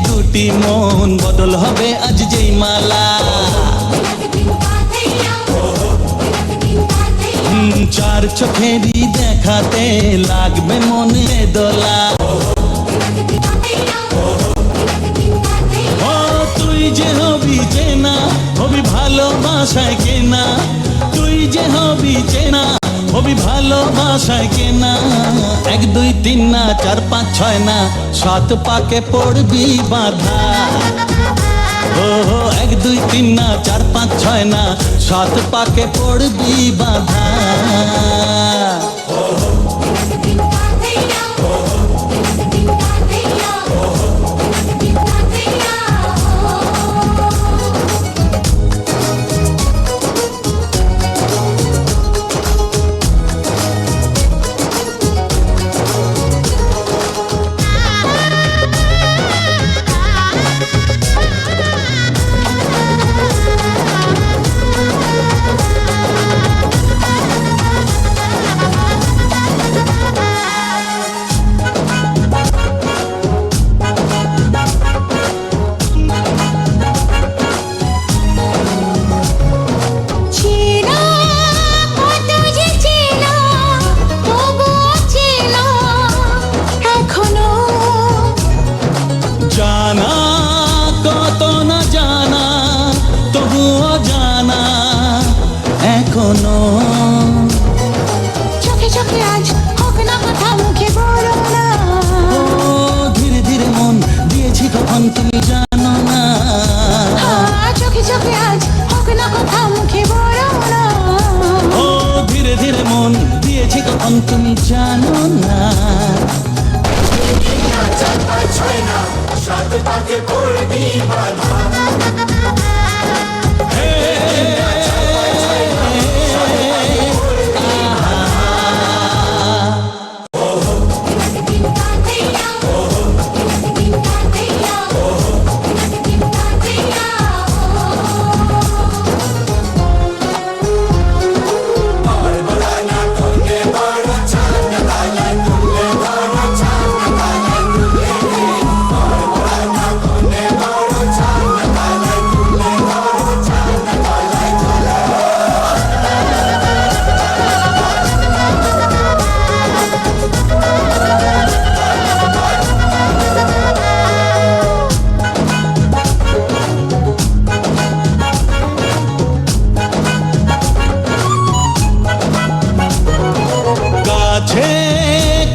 দুটি মন বদল হবে আজ যেই মালা। চার চোখেরই দেখাতে লাগবে মনে দোলা। ও তুই যে হবি চেনা, হবি ভালোবাসায় কেনা। তুই যে হবি চেনা, হবি ভালোবাসায় কেনা। 1 2 3 না 4 5 6 না 7 পাকে পড়বি বাধা। ও 1 2 3 না 4 5 6 না 7 পাকে পড়বি বাধা। জানা কত না জানা, তবুও জানা এখনো। চোখে চোখে আজ হোক না কথা, মুখে বলো না। ও ধীরে ধীরে মন দিয়েছি কখন তুমি জানো না। চোখে চোখে আজ হোক না কথা, মুখে বলো না। ও ধীরে ধীরে মন দিয়েছি কখন তুমি জানো না। 4 5 6 না 7 পাকে পড়বি বাধা।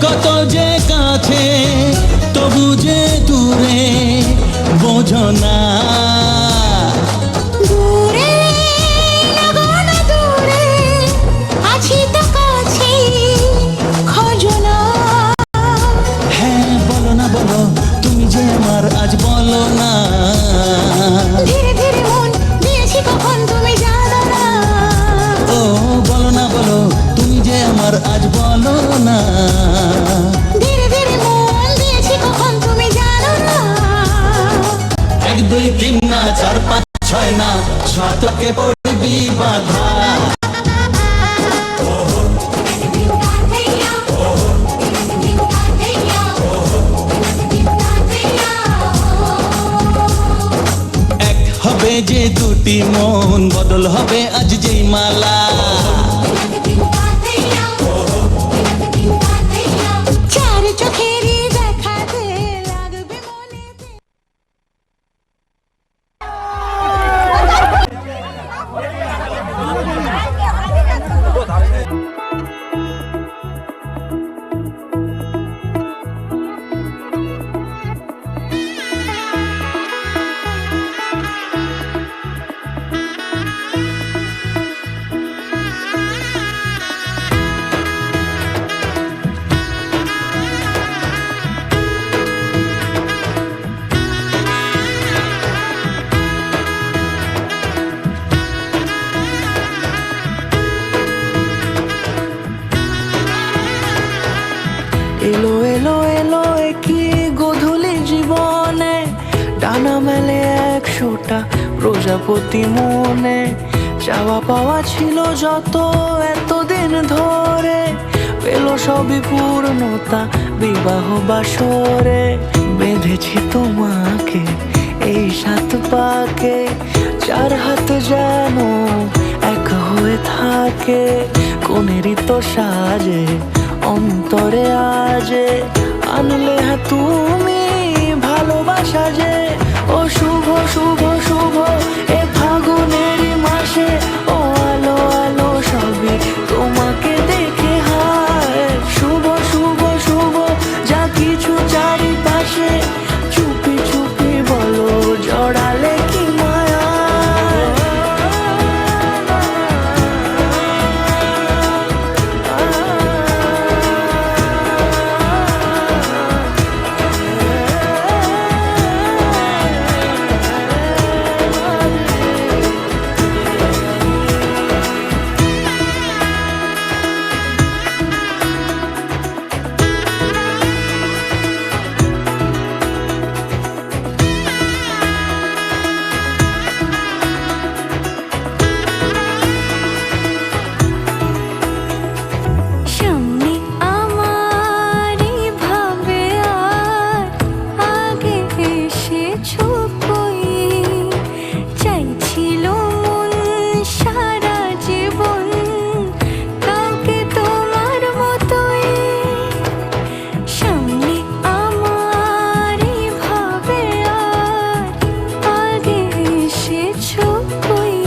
কত যে কাছে তবু যে দূরে বোঝো না। দূরে লাগো না দূরে, আছি তো কাছে খোঁজো না। হ্যাঁ বলো না বলো, তুমি যে আমার আজ বলো না। ধীরে ধীরে মন দিয়েছি কখন তুমি জানো না। ও বলো না বলো, তুমি যে আমার আজ বলো না। ধীরে ধীরে মন দিয়েছি কখন তুমি জানো না। 1 2 3 না 4 5 6 না 7 কে পড়বি বাধা। এক হবে যে দুটি মন বদল হবে আজ যেই মালা। চার চোখেরই দেখাতে লাগবে মনেতে। এলো এলো এলো কি গোধূলি জীবনে, ডানা মেলে 100টা প্রজাপতি মনে। চাওয়া পাওয়া ছিল যত এতদিন ধরে, পেল সবই পূর্ণতা বিবাহ বাসরে। বেঁধেছি তোমাকে দেখে কোনেরই তো সাজে অন্তরে আজে আনলে হ্যাঁ তুমি ভালোবাসা যে ও শুভ শুভ শুভ এ ফাগুনেরই মাসে ও আলো আলো সবই তোমাকে দেখে হায় শুভ শুভ শুভ যা কিছু চারিপাশে চুপি চুপি বলো জড়ালে কি মায়া সামনে আমারই ভাবে আর আগে এসেছো কই চাইছিল মন সারা জীবন কাউকে তোমার মতোই সামনে আমারই ভাবে আর আগে এসেছো কই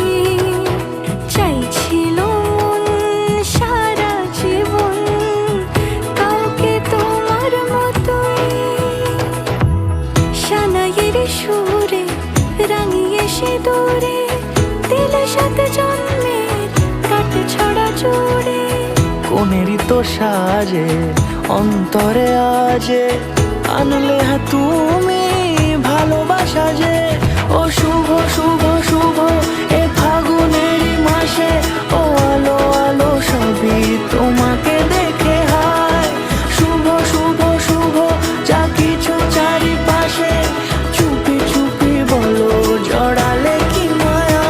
চাইছিল মন সারা জীবন কাউকে তোমার মতোই সানাইয়ের সুরে রাঙিয়ে সে দূরে দিলে সাথে জন্মের কাটে ছড়া জোরে কোনেরই তো সাজে অন্তরে আজে আনলে হ্যাঁ তুমি ভালোবাসা যে ও শুভ শুভ শুভ এ ফাগুনেরই মাসে ও আলো আলো সবই তোমাকে দেখে হায় শুভ শুভ শুভ যা কিছু চারিপাশে চুপি চুপি বলো জড়ালে কি মায়া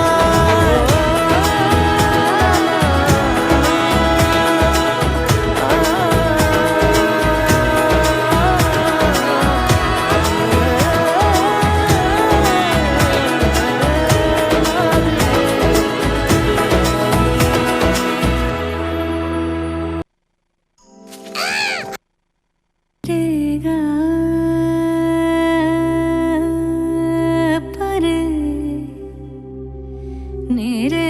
রে গা পরে নে রে